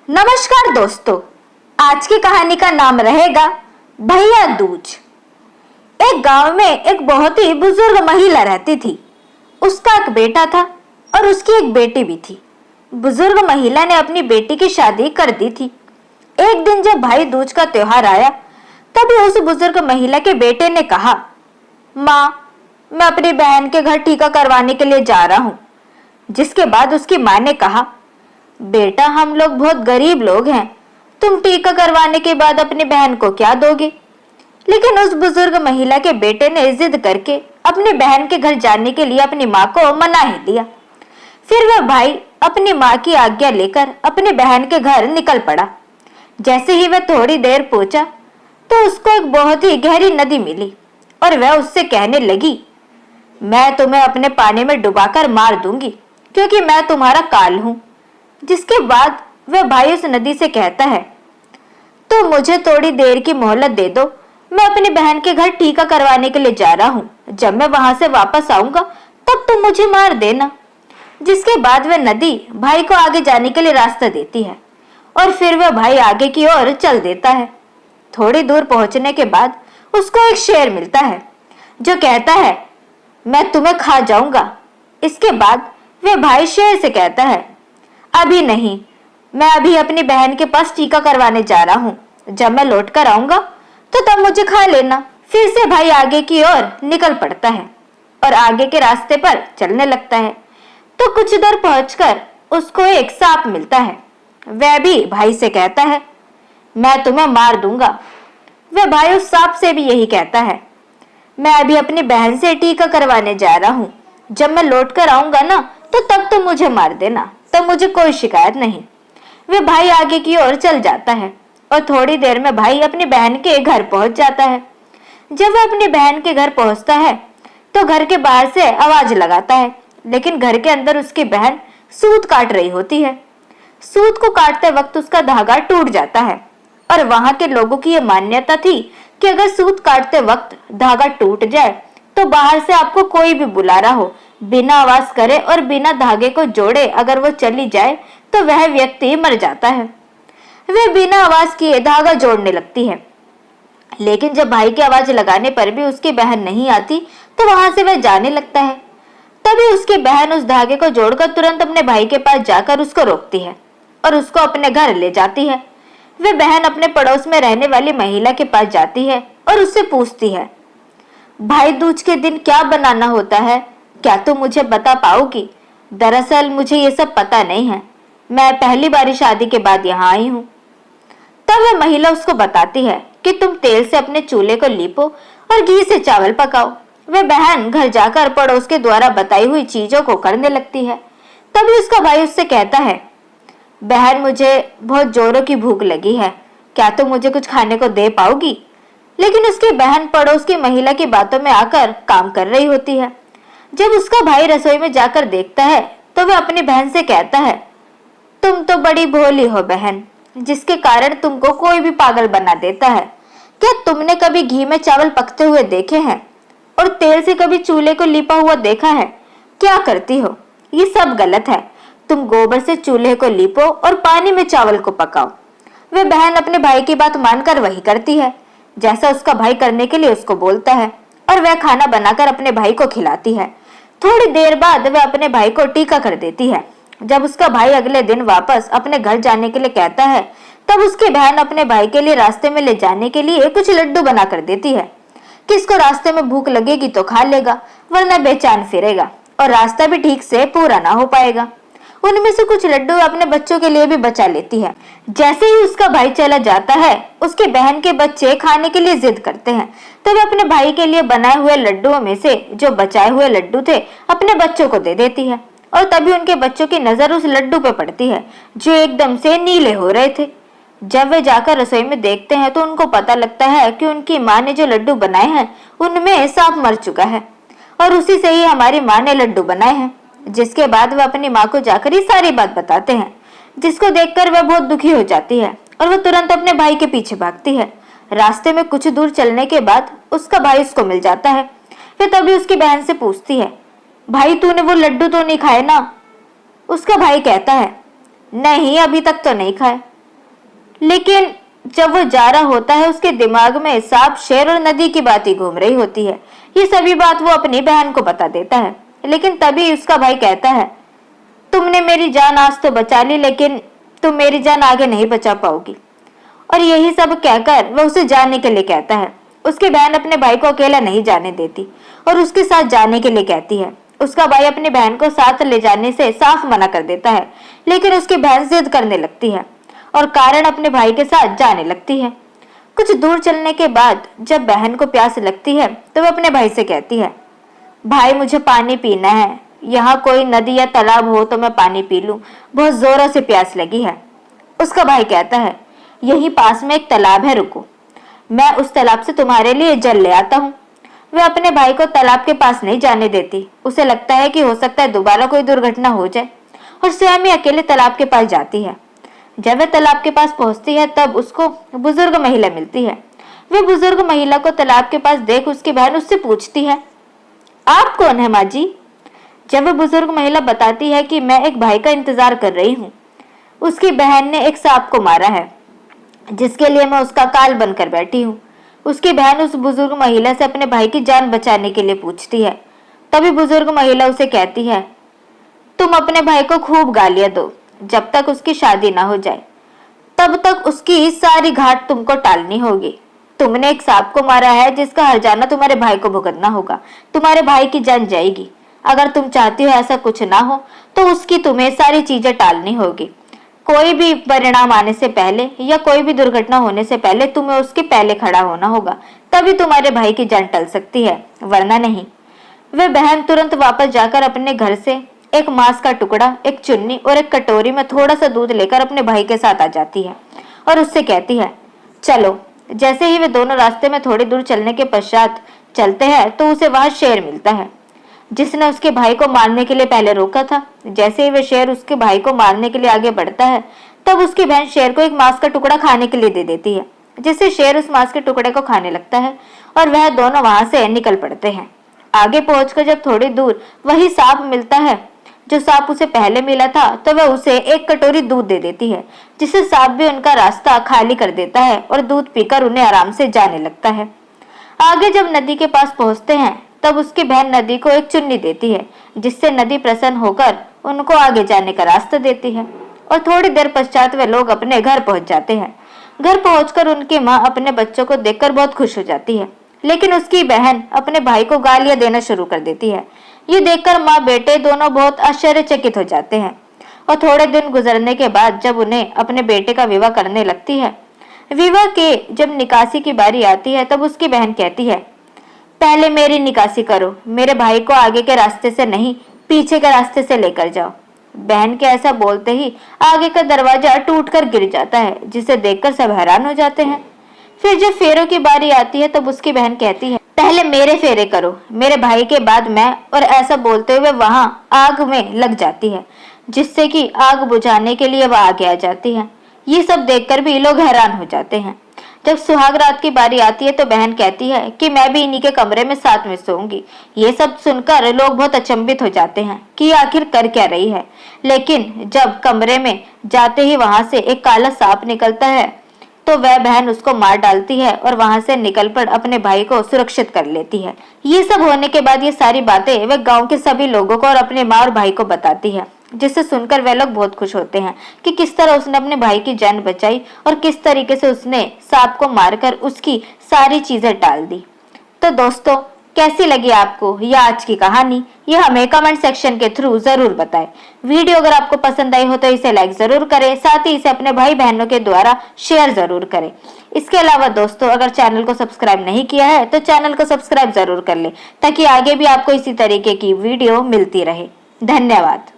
नमस्कार दोस्तों, आज की कहानी का नाम रहेगा भैया दूज। एक गांव में एक बहुत ही बुजुर्ग महिला रहती थी। उसका एक बेटा था और उसकी एक बेटी भी थी। बुजुर्ग महिला ने अपनी बेटी की शादी कर दी थी। एक दिन जब भाई दूज का त्योहार आया, तभी उस बुजुर्ग महिला के बेटे ने कहा, माँ, मैं अपनी बहन के घर टीका करवाने के लिए जा रहा हूँ। जिसके बाद उसकी माँ ने कहा, बेटा, हम लोग बहुत गरीब लोग हैं, तुम टीका करवाने के बाद अपनी बहन को क्या दोगे? लेकिन उस बुजुर्ग महिला के बेटे ने जिद करके अपनी बहन के घर जाने के लिए अपनी माँ को मना ही दिया। फिर वह भाई अपनी माँ की आज्ञा लेकर अपनी बहन के घर निकल पड़ा। जैसे ही वह थोड़ी देर पहुंचा तो उसको एक बहुत ही गहरी नदी मिली और वह उससे कहने लगी, मैं तुम्हें अपने पानी में डुबाकर मार दूंगी क्योंकि मैं तुम्हारा काल हूं। जिसके बाद वह भाई उस नदी से कहता है, तो मुझे थोड़ी देर की मोहलत दे दो, मैं अपनी बहन के घर टीका करवाने के लिए जा रहा हूँ। जब मैं वहां से वापस आऊंगा तब तुम मुझे मार देना। जिसके बाद वह नदी भाई को आगे जाने के लिए रास्ता देती है और फिर वह भाई आगे की ओर चल देता है। थोड़ी दूर पहुंचने के बाद उसको एक शेर मिलता है जो कहता है, मैं तुम्हें खा जाऊंगा। इसके बाद वह भाई शेर से कहता है, अभी नहीं, मैं अभी अपनी बहन के पास टीका करवाने जा रहा हूँ। जब मैं लौट कर आऊंगा तो तब मुझे खा लेना। फिर से भाई आगे की ओर निकल पड़ता है और आगे के रास्ते पर चलने लगता है। तो कुछ दूर पहुंचकर उसको एक सांप मिलता है। वह भी भाई से कहता है, मैं तुम्हें मार दूंगा। वह भाई उस सांप से भी यही कहता है, मैं अभी अपनी बहन से टीका करवाने जा रहा हूँ। जब मैं लौट कर आऊंगा ना तो तब तुम मुझे मार देना, तब मुझे कोई शिकायत नहीं। वह भाई आगे की ओर चल जाता है और थोड़ी देर में भाई अपनी बहन के घर पहुंच जाता है। जब वह अपनी बहन के घर पहुंचता है तो घर के बाहर से आवाज लगाता है, लेकिन घर के अंदर उसकी बहन सूत काट रही होती है। सूत को काटते वक्त उसका धागा टूट जाता है और वहां के लोगों की यह मान्यता थी कि अगर सूत काटते वक्त धागा टूट जाए तो बाहर से आपको कोई भी बुला रहा हो, बिना आवाज करे और बिना धागे को जोड़े अगर वो चली जाए तो वह व्यक्ति मर जाता है। वह बिना आवाज किए धागा जोड़ने लगती है, लेकिन जब भाई की आवाज लगाने पर भी उसकी बहन नहीं आती तो वहां से वह जाने लगता है। तभी उसकी बहन उस धागे को जोड़कर तुरंत अपने भाई के पास जाकर उसको रोकती है और उसको अपने घर ले जाती है। वह बहन अपने पड़ोस में रहने वाली महिला के पास जाती है और उससे पूछती है, भाई दूज के दिन क्या बनाना होता है, क्या तुम मुझे बता पाओगी? दरअसल मुझे ये सब पता नहीं है, मैं पहली बार शादी के बाद यहाँ आई हूँ। तब वह महिला उसको बताती है कि तुम तेल से अपने चूल्हे को लीपो और घी से चावल पकाओ। वह बहन घर जाकर पड़ोस के द्वारा बताई हुई चीजों को करने लगती है। तभी उसका भाई उससे कहता है, बहन, मुझे बहुत जोरों की भूख लगी है, क्या तुम मुझे कुछ खाने को दे पाओगी? लेकिन उसकी बहन पड़ोस की महिला की बातों में आकर काम कर रही होती है। जब उसका भाई रसोई में जाकर देखता है तो वह अपनी बहन से कहता है, तुम तो बड़ी भोली हो बहन, जिसके कारण तुमको कोई भी पागल बना देता है। क्या तुमने कभी घी में चावल पकते हुए देखे हैं और तेल से कभी चूल्हे को लिपा हुआ देखा है? क्या करती हो? ये सब गलत है। तुम गोबर से चूल्हे को लीपो और पानी में चावल को पकाओ। वह बहन अपने भाई की बात मानकर वही करती है जैसा उसका भाई करने के लिए उसको बोलता है और वह खाना बनाकर अपने भाई को खिलाती है। थोड़ी देर बाद वह अपने भाई को टीका कर देती है। जब उसका भाई अगले दिन वापस अपने घर जाने के लिए कहता है तब उसकी बहन अपने भाई के लिए रास्ते में ले जाने के लिए कुछ लड्डू बना कर देती है कि इसको रास्ते में भूख लगेगी तो खा लेगा, वरना बेचैन फिरेगा और रास्ता भी ठीक से पूरा ना हो पाएगा। उनमें से कुछ लड्डू अपने बच्चों के लिए भी बचा लेती है। जैसे ही उसका भाई चला जाता है, उसके बहन के बच्चे खाने के लिए जिद करते हैं, तो वे अपने भाई के लिए बनाए हुए लड्डुओं में से जो बचाए हुए लड्डू थे अपने बच्चों को दे देती है और तभी उनके बच्चों की नजर उस लड्डू पे पड़ती है जो एकदम से नीले हो रहे थे। जब वे जाकर रसोई में देखते हैं तो उनको पता लगता है कि उनकी माँ ने जो लड्डू बनाए हैं उनमें सांप मर चुका है और उसी से ही हमारी माँ ने लड्डू बनाए हैं। जिसके बाद वह अपनी माँ को जाकर ये सारी बात बताते हैं, जिसको देखकर वह बहुत दुखी हो जाती है और वह तुरंत अपने भाई के पीछे भागती है। रास्ते में कुछ दूर चलने के बाद उसका भाई उसको मिल जाता है। फिर तभी उसकी बहन से पूछती है, भाई तूने वो लड्डू तो नहीं खाए ना? उसका भाई कहता है, नहीं, अभी तक तो नहीं खाए। लेकिन जब वो जा रहा होता है उसके दिमाग में सांप, शेर और नदी की बात ही घूम रही होती है। ये सभी बात वो अपनी बहन को बता देता है, लेकिन तभी उसका भाई कहता है, तुमने मेरी जान आज तो बचा ली, लेकिन तुम मेरी जान आगे नहीं बचा पाओगी। और यही सब कहकर वह उसे जाने के लिए कहता है। उसकी बहन अपने भाई को अकेला नहीं जाने देती और उसके साथ जाने के लिए कहती है। उसका भाई अपनी बहन को साथ ले जाने से साफ मना कर देता है, लेकिन उसकी बहन जिद करने लगती है और कारण अपने भाई के साथ जाने लगती है। कुछ दूर चलने के बाद जब बहन को प्यास लगती है तो वह अपने भाई से कहती है, भाई मुझे पानी पीना है, यहाँ कोई नदी या तालाब हो तो मैं पानी पी लूं, बहुत जोरों से प्यास लगी है। उसका भाई कहता है, यही पास में एक तालाब है, रुको, मैं उस तालाब से तुम्हारे लिए जल ले आता हूँ। वह अपने भाई को तालाब के पास नहीं जाने देती। उसे लगता है कि हो सकता है दोबारा कोई दुर्घटना हो जाए, और स्वयं ही अकेले तालाब के पास जाती है। जब वह तालाब के पास पहुंचती है तब उसको बुजुर्ग महिला मिलती है। वह बुजुर्ग महिला को तालाब के पास देख उसकी बहन उससे पूछती है, आप कौन है माँ जी? जब वह बुजुर्ग महिला बताती है कि मैं एक भाई का इंतजार कर रही हूँ, उसकी बहन ने एक सांप को मारा है जिसके लिए मैं उसका काल बनकर बैठी हूँ। उसकी बहन उस बुजुर्ग महिला से अपने भाई की जान बचाने के लिए पूछती है। तभी बुजुर्ग महिला उसे कहती है, तुम अपने भाई को खूब गालियां दो, जब तक उसकी शादी ना हो जाए तब तक उसकी सारी घाट तुमको टालनी होगी। तुमने एक सांप को मारा है जिसका हर्जाना तुम्हारे भाई को भुगतना होगा। तुम्हारे भाई की जान जाएगी। अगर तुम चाहती हो ऐसा कुछ ना हो तो उसकी तुम्हें सारी चीजें टालनी होगी। कोई भी परिणाम आने से पहले या कोई भी दुर्घटना होने से पहले तुम्हें उसके पहले खड़ा होना होगा, तभी तुम्हारे भाई की जान टल सकती है, वरना नहीं। वह बहन तुरंत वापस जाकर अपने घर से एक मांस का टुकड़ा, एक चुन्नी और एक कटोरी में थोड़ा सा दूध लेकर अपने भाई के साथ आ जाती है और उससे कहती है, चलो। जैसे ही वे दोनों रास्ते में थोड़ी दूर चलने के पश्चात चलते हैं तो उसे वहां शेर मिलता है जिसने उसके भाई को मारने के लिए पहले रोका था। जैसे ही वह शेर उसके भाई को मारने के लिए आगे बढ़ता है तब उसकी बहन शेर को एक मांस का टुकड़ा खाने के लिए दे देती है, जिससे शेर उस मांस के टुकड़े को खाने लगता है और वह दोनों वहां से निकल पड़ते हैं। आगे पहुंचकर जब थोड़ी दूर वही सांप मिलता है जो सांप उसे पहले मिला था, तो वह उसे एक कटोरी दूध दे देती है, जिससे सांप भी उनका रास्ता खाली कर देता है और दूध पीकर उन्हें आराम से जाने लगता है। आगे जब नदी के पास पहुंचते हैं तब उसकी बहन नदी को एक चुन्नी देती है, जिससे नदी प्रसन्न होकर उनको आगे जाने का रास्ता देती है। और थोड़ी देर पश्चात वे लोग अपने घर पहुंच जाते हैं। घर पहुंचकर उनकी माँ अपने बच्चों को देखकर बहुत खुश हो जाती है, लेकिन उसकी बहन अपने भाई को गालियां देना शुरू कर देती है। ये देखकर माँ बेटे दोनों बहुत आश्चर्यचकित हो जाते हैं। और थोड़े दिन गुजरने के बाद जब उन्हें अपने बेटे का विवाह करने लगती है, विवाह के जब निकासी की बारी आती है तब उसकी बहन कहती है, पहले मेरी निकासी करो, मेरे भाई को आगे के रास्ते से नहीं पीछे के रास्ते से लेकर जाओ। बहन के ऐसा बोलते ही आगे का दरवाजा टूटकर गिर जाता है, जिसे देखकर सब हैरान हो जाते हैं। फिर जब फेरों की बारी आती है तब उसकी बहन कहती है, पहले मेरे फेरे करो, मेरे भाई के बाद मैं। और ऐसा बोलते हुए वहां आग में लग जाती है, जिससे कि आग बुझाने के लिए वह आगे आ जाती है। ये सब देखकर भी लोग हैरान हो जाते हैं। जब सुहाग रात की बारी आती है तो बहन कहती है कि मैं भी इन्हीं के कमरे में साथ में सोऊंगी। ये सब सुनकर लोग बहुत अचंभित हो जाते हैं कि आखिर कर क्या रही है। लेकिन जब कमरे में जाते ही वहां से एक काला सांप निकलता है तो वह बहन उसको मार डालती है और वहां से निकल कर अपने भाई को सुरक्षित कर लेती है। ये सब होने के बाद ये सारी बातें वह गांव के सभी लोगों को और अपने माँ और भाई को बताती है, जिससे सुनकर वे लोग बहुत खुश होते हैं कि किस तरह उसने अपने भाई की जान बचाई और किस तरीके से उसने सांप को मारकर उसकी सारी चीजें टाल दी। तो दोस्तों, कैसी लगी आपको यह आज की कहानी, यह हमें कमेंट सेक्शन के थ्रू जरूर बताएं। वीडियो अगर आपको पसंद आई हो तो इसे लाइक जरूर करें, साथ ही इसे अपने भाई बहनों के द्वारा शेयर जरूर करें। इसके अलावा दोस्तों, अगर चैनल को सब्सक्राइब नहीं किया है तो चैनल को सब्सक्राइब जरूर कर ले, ताकि आगे भी आपको इसी तरीके की वीडियो मिलती रहे। धन्यवाद।